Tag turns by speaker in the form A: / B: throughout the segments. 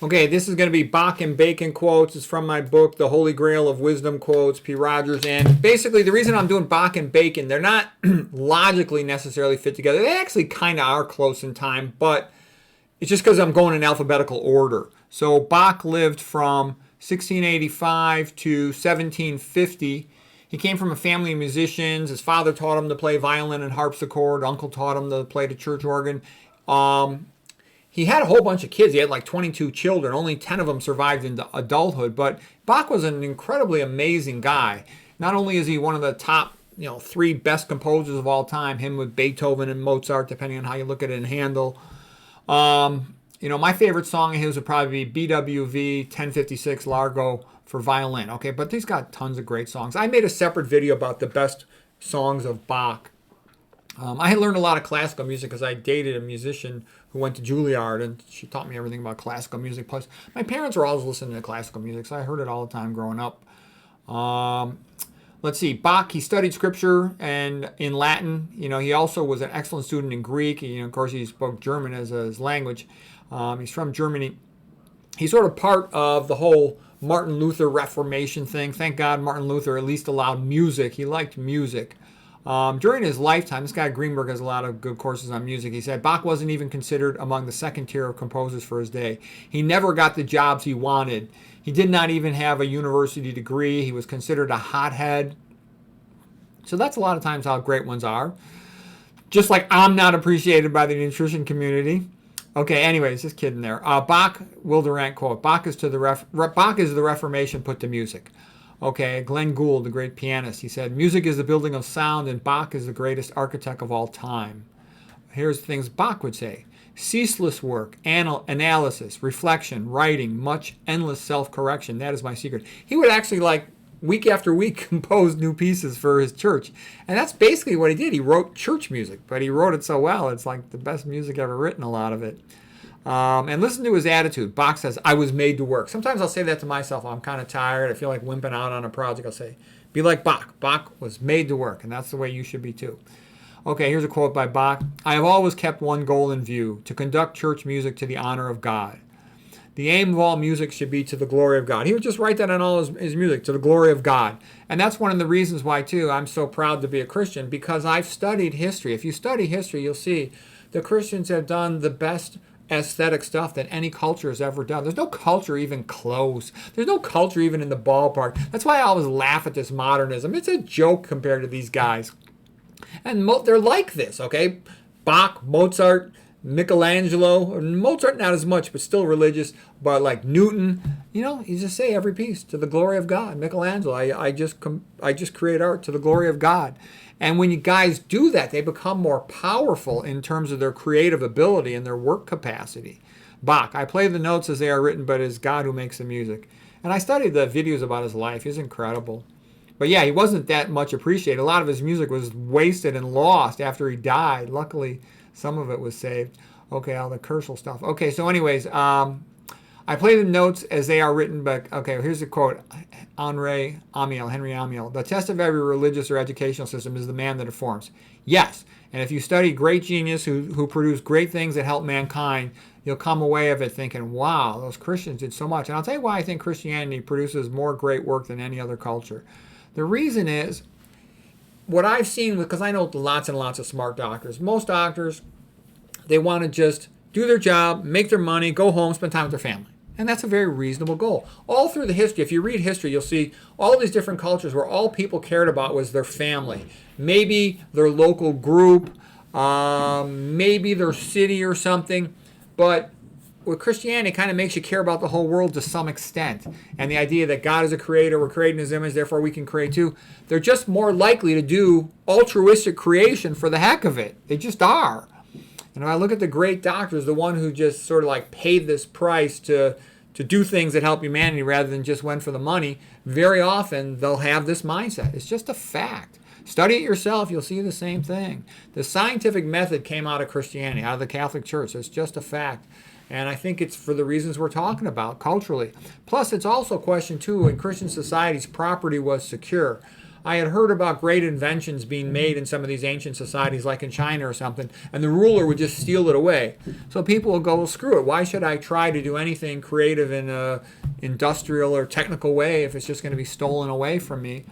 A: Okay, this is going to be Bach and Bacon quotes. It's from my book, The Holy Grail of Wisdom Quotes, P. Rogers. And basically, the reason I'm doing Bach and Bacon, they're not logically necessarily fit together. They actually kind of are close in time, but it's just because I'm going in alphabetical order. So Bach lived from 1685 to 1750. He came from a family of musicians. His father taught him to play violin and harpsichord. Uncle taught him to play the church organ. He had a whole bunch of kids. He had like 22 children. Only 10 of them survived into adulthood. But Bach was an incredibly amazing guy. Not only is he one of the top, three best composers of all time, him with Beethoven and Mozart, depending on how you look at it, and Handel. My favorite song of his would probably be BWV 1056 Largo for violin. Okay, but he's got tons of great songs. I made a separate video about the best songs of Bach. I had learned a lot of classical music because I dated a musician who went to Juilliard, and she taught me everything about classical music. Plus, my parents were always listening to classical music, so I heard it all the time growing up. Let's see. Bach, he studied scripture and in Latin. He also was an excellent student in Greek. Of course, he spoke German as his language. He's from Germany. He's sort of part of the whole Martin Luther Reformation thing. Thank God Martin Luther at least allowed music. He liked music. During his lifetime, this guy Greenberg has a lot of good courses on music. He said Bach wasn't even considered among the second tier of composers for his day. He never got the jobs he wanted. He did not even have a university degree. He was considered a hothead. So that's a lot of times how great ones are. Just like I'm not appreciated by the nutrition community. Okay, anyways, just kidding there. Bach, Will Durant quote, Bach is the Reformation put to music. Okay, Glenn Gould, the great pianist, he said, music is the building of sound and Bach is the greatest architect of all time. Here's things Bach would say. Ceaseless work, analysis, reflection, writing, much endless self-correction. That is my secret. He would actually, week after week, compose new pieces for his church. And that's basically what he did. He wrote church music, but he wrote it so well. It's like the best music ever written, a lot of it. And listen to his attitude. Bach says, I was made to work. Sometimes I'll say that to myself. I'm kind of tired. I feel like wimping out on a project. I'll say, be like Bach. Bach was made to work, and that's the way you should be too. Okay, here's a quote by Bach. I have always kept one goal in view, to conduct church music to the honor of God. The aim of all music should be to the glory of God. He would just write that on all his music, to the glory of God. And that's one of the reasons why, too, I'm so proud to be a Christian, because I've studied history. If you study history, you'll see the Christians have done the best aesthetic stuff that any culture has ever done. There's no culture even close. There's no culture even in the ballpark. That's why I always laugh at this modernism. It's a joke compared to these guys. And they're like this, okay? Bach, Mozart, Michelangelo. Mozart not as much, but still religious. But like Newton, you just say every piece to the glory of God. Michelangelo, I just create art to the glory of God. And when you guys do that, they become more powerful in terms of their creative ability and their work capacity. Bach, I play the notes as they are written, but it's God who makes the music. And I studied the videos about his life. He's incredible. But yeah, he wasn't that much appreciated. A lot of his music was wasted and lost after he died. Luckily, some of it was saved. Okay, all the Kershel stuff. Okay, so anyways, I play the notes as they are written, but okay, here's a quote. Henry Amiel. The test of every religious or educational system is the man that it forms. Yes, and if you study great genius who produce great things that help mankind, you'll come away of it thinking, wow, those Christians did so much. And I'll tell you why I think Christianity produces more great work than any other culture. The reason is, what I've seen, because I know lots and lots of smart doctors. Most doctors, they want to just do their job, make their money, go home, spend time with their family. And that's a very reasonable goal. All through the history, if you read history, you'll see all these different cultures where all people cared about was their family. Maybe their local group, maybe their city or something. But with Christianity, it kind of makes you care about the whole world to some extent. And the idea that God is a creator, we're created in his image, therefore we can create too. They're just more likely to do altruistic creation for the heck of it. They just are. And when I look at the great doctors, the one who just sort of like paid this price to do things that help humanity rather than just went for the money, very often they'll have this mindset. It's just a fact. Study it yourself, you'll see the same thing. The scientific method came out of Christianity, out of the Catholic Church. It's just a fact. And I think it's for the reasons we're talking about culturally. Plus, it's also a question, too, in Christian societies, property was secure. I had heard about great inventions being made in some of these ancient societies, like in China or something, and the ruler would just steal it away. So people will go, well, screw it. Why should I try to do anything creative in a industrial or technical way if it's just going to be stolen away from me?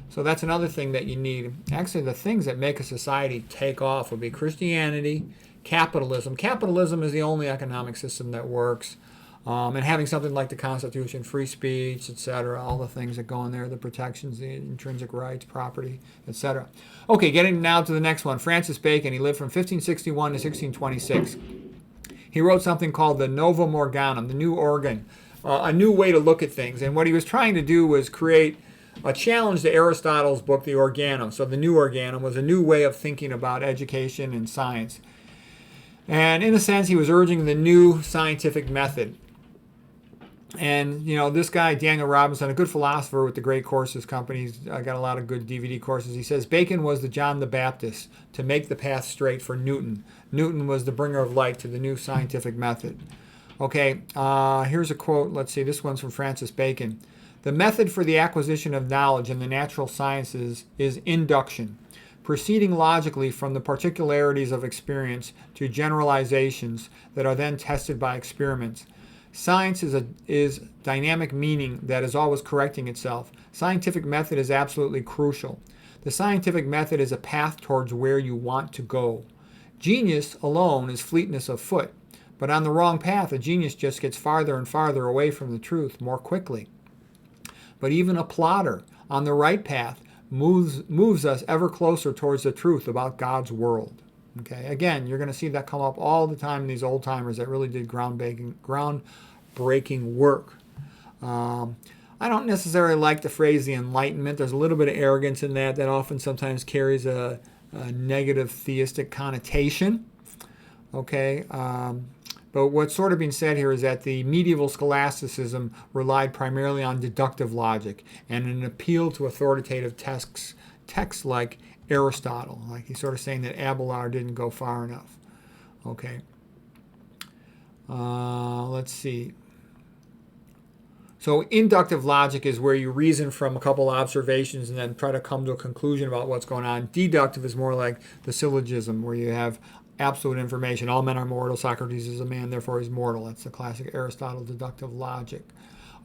A: So that's another thing that you need. Actually, the things that make a society take off would be Christianity, capitalism. Capitalism is the only economic system that works. And having something like the Constitution, free speech, etc., all the things that go in there, the protections, the intrinsic rights, property, etc. Okay, getting now to the next one. Francis Bacon, he lived from 1561 to 1626. He wrote something called the Novum Organum, the new organ, a new way to look at things. And what he was trying to do was create a challenge to Aristotle's book, the Organum. So the new organum was a new way of thinking about education and science. And in a sense, he was urging the new scientific method. And, you know, this guy, Daniel Robinson, a good philosopher with the Great Courses Company, he's got a lot of good DVD courses. He says, Bacon was the John the Baptist to make the path straight for Newton. Newton was the bringer of light to the new scientific method. Okay, here's a quote. Let's see, this one's from Francis Bacon. The method for the acquisition of knowledge in the natural sciences is induction, proceeding logically from the particularities of experience to generalizations that are then tested by experiments. Science is dynamic meaning that is always correcting itself. Scientific method is absolutely crucial. The scientific method is a path towards where you want to go. Genius alone is fleetness of foot, but on the wrong path, a genius just gets farther and farther away from the truth more quickly. But even a plotter on the right path moves us ever closer towards the truth about God's world. Okay, again, you're going to see that come up all the time in these old timers that really did groundbreaking work. I don't necessarily like the phrase the Enlightenment. There's a little bit of arrogance in that often sometimes carries a negative theistic connotation. Okay, but what's sort of being said here is that the medieval scholasticism relied primarily on deductive logic and an appeal to authoritative texts like Aristotle. Like he's sort of saying that Abelard didn't go far enough. Okay. Let's see. So inductive logic is where you reason from a couple observations and then try to come to a conclusion about what's going on. Deductive is more like the syllogism, where you have absolute information. All men are mortal. Socrates is a man, therefore he's mortal. That's the classic Aristotle deductive logic.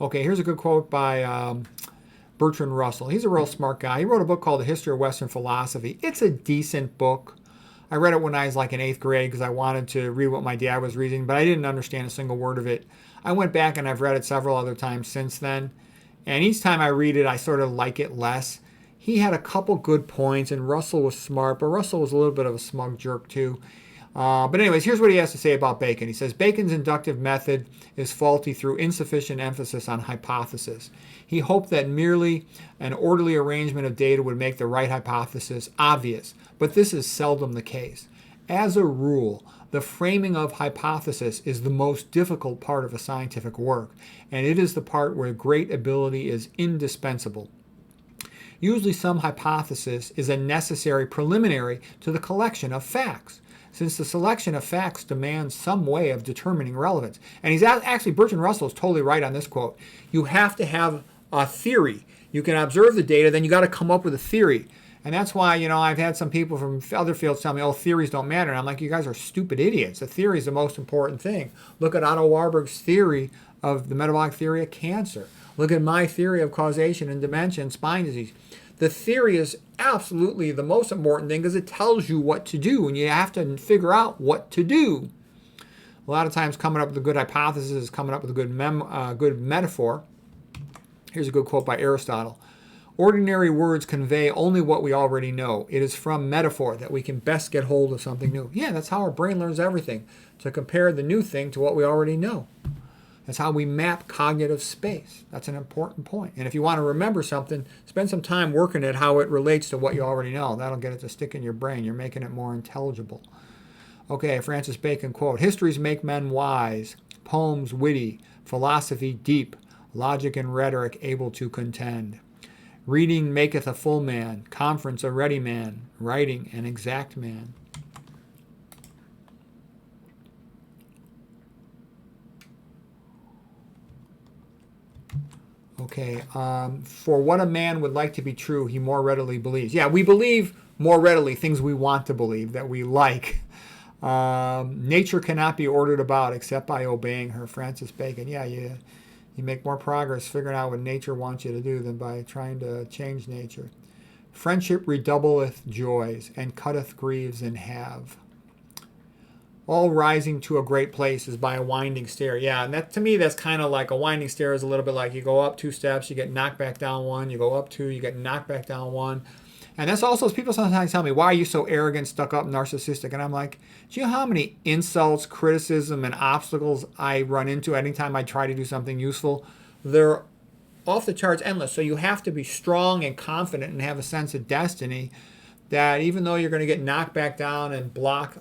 A: Okay, here's a good quote by Bertrand Russell. He's a real smart guy. He wrote a book called The History of Western Philosophy. It's a decent book. I read it when I was like in 8th grade because I wanted to read what my dad was reading, but I didn't understand a single word of it. I went back and I've read it several other times since then. And each time I read it, I sort of like it less. He had a couple good points, and Russell was smart, but Russell was a little bit of a smug jerk too. But anyways, here's what he has to say about Bacon. He says, Bacon's inductive method is faulty through insufficient emphasis on hypothesis. He hoped that merely an orderly arrangement of data would make the right hypothesis obvious, but this is seldom the case. As a rule, the framing of hypothesis is the most difficult part of a scientific work, and it is the part where great ability is indispensable. Usually some hypothesis is a necessary preliminary to the collection of facts, since the selection of facts demands some way of determining relevance. And he's actually, Bertrand Russell is totally right on this quote. You have to have a theory. You can observe the data, then you got to come up with a theory. And that's why, you know, I've had some people from other fields tell me, oh, theories don't matter. And I'm like, you guys are stupid idiots. The theory is the most important thing. Look at Otto Warburg's theory of the metabolic theory of cancer. Look at my theory of causation and dementia and spine disease. The theory is absolutely the most important thing because it tells you what to do, and you have to figure out what to do. A lot of times coming up with a good hypothesis is coming up with a good metaphor. Here's a good quote by Aristotle. Ordinary words convey only what we already know. It is from metaphor that we can best get hold of something new. Yeah, that's how our brain learns everything, to compare the new thing to what we already know. That's how we map cognitive space. That's an important point. And if you want to remember something, spend some time working at how it relates to what you already know. That'll get it to stick in your brain. You're making it more intelligible. Okay, Francis Bacon quote, histories make men wise, poems witty, philosophy deep, logic and rhetoric able to contend. Reading maketh a full man, conference a ready man, writing an exact man. Okay. For what a man would like to be true, he more readily believes. Yeah, we believe more readily things we want to believe, that we like. Nature cannot be ordered about except by obeying her. Francis Bacon. Yeah, you make more progress figuring out what nature wants you to do than by trying to change nature. Friendship redoubleth joys, and cutteth griefs in half. All rising to a great place is by a winding stair. Yeah, and that, to me, that's kind of like a winding stair is a little bit like you go up 2 steps, you get knocked back down 1, you go up 2, you get knocked back down 1. And that's also, people sometimes tell me, why are you so arrogant, stuck up, narcissistic? And I'm like, do you know how many insults, criticism, and obstacles I run into anytime I try to do something useful? They're off the charts endless. So you have to be strong and confident and have a sense of destiny that even though you're going to get knocked back down and block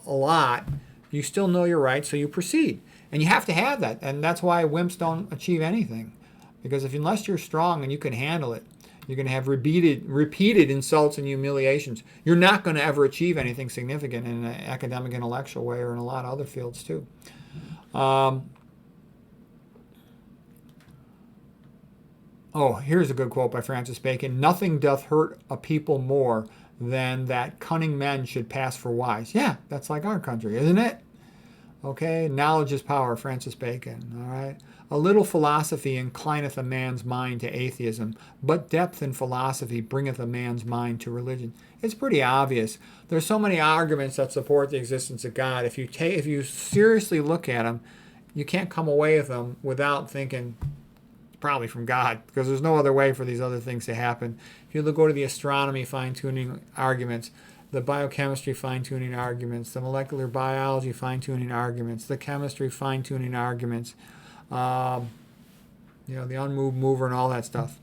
A: a lot, you still know you're right, so you proceed. And you have to have that. And that's why wimps don't achieve anything. Because unless you're strong and you can handle it, you're going to have repeated insults and humiliations. You're not going to ever achieve anything significant in an academic, intellectual way, or in a lot of other fields too. Here's a good quote by Francis Bacon. Nothing doth hurt a people more than that cunning men should pass for wise. Yeah, that's like our country, isn't it? Okay, knowledge is power, Francis Bacon. All right. A little philosophy inclineth a man's mind to atheism, but depth in philosophy bringeth a man's mind to religion. It's pretty obvious. There's so many arguments that support the existence of God. If you seriously look at them, you can't come away with them without thinking probably from God, because there's no other way for these other things to happen. If you go to the astronomy fine-tuning arguments, the biochemistry fine-tuning arguments, the molecular biology fine-tuning arguments, the chemistry fine-tuning arguments, the unmoved mover and all that stuff.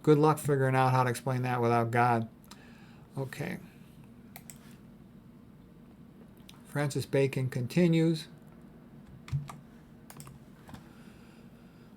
A: Good luck figuring out how to explain that without God. Okay. Francis Bacon continues.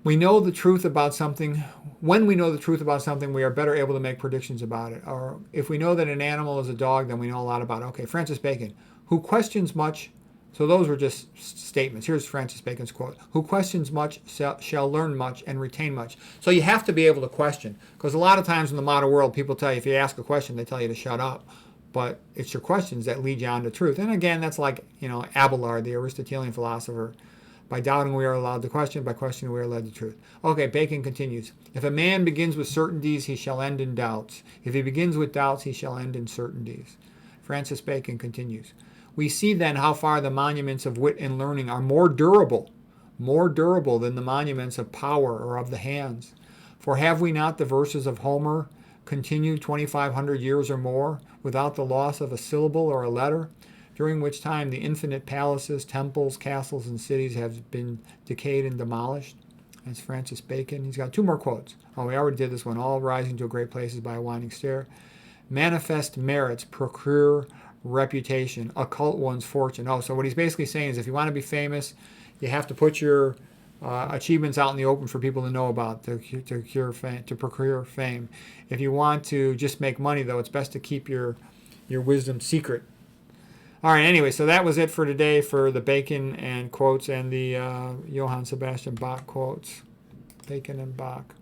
A: We know the truth about something. When we know the truth about something, we are better able to make predictions about it. Or if we know that an animal is a dog, then we know a lot about it. Okay, Francis Bacon, who questions much. So those were just statements. Here's Francis Bacon's quote. Who questions much shall learn much and retain much. So you have to be able to question. Because a lot of times in the modern world, people tell you, if you ask a question, they tell you to shut up. But it's your questions that lead you on to truth. And again, that's like, Abelard, the Aristotelian philosopher. By doubting, we are allowed to question. By questioning, we are led to truth. Okay, Bacon continues. If a man begins with certainties, he shall end in doubts. If he begins with doubts, he shall end in certainties. Francis Bacon continues. We see then how far the monuments of wit and learning are more durable than the monuments of power or of the hands. For have we not the verses of Homer continued 2,500 years or more without the loss of a syllable or a letter? During which time the infinite palaces, temples, castles, and cities have been decayed and demolished. That's Francis Bacon. He's got 2 more quotes. We already did this one. All rising to a great place is by a winding stair. Manifest merits procure reputation, occult one's fortune. So what he's basically saying is if you want to be famous, you have to put your achievements out in the open for people to know about, to procure fame. If you want to just make money, though, it's best to keep your wisdom secret. All right, anyway, so that was it for today for the Bacon and quotes and the Johann Sebastian Bach quotes. Bacon and Bach.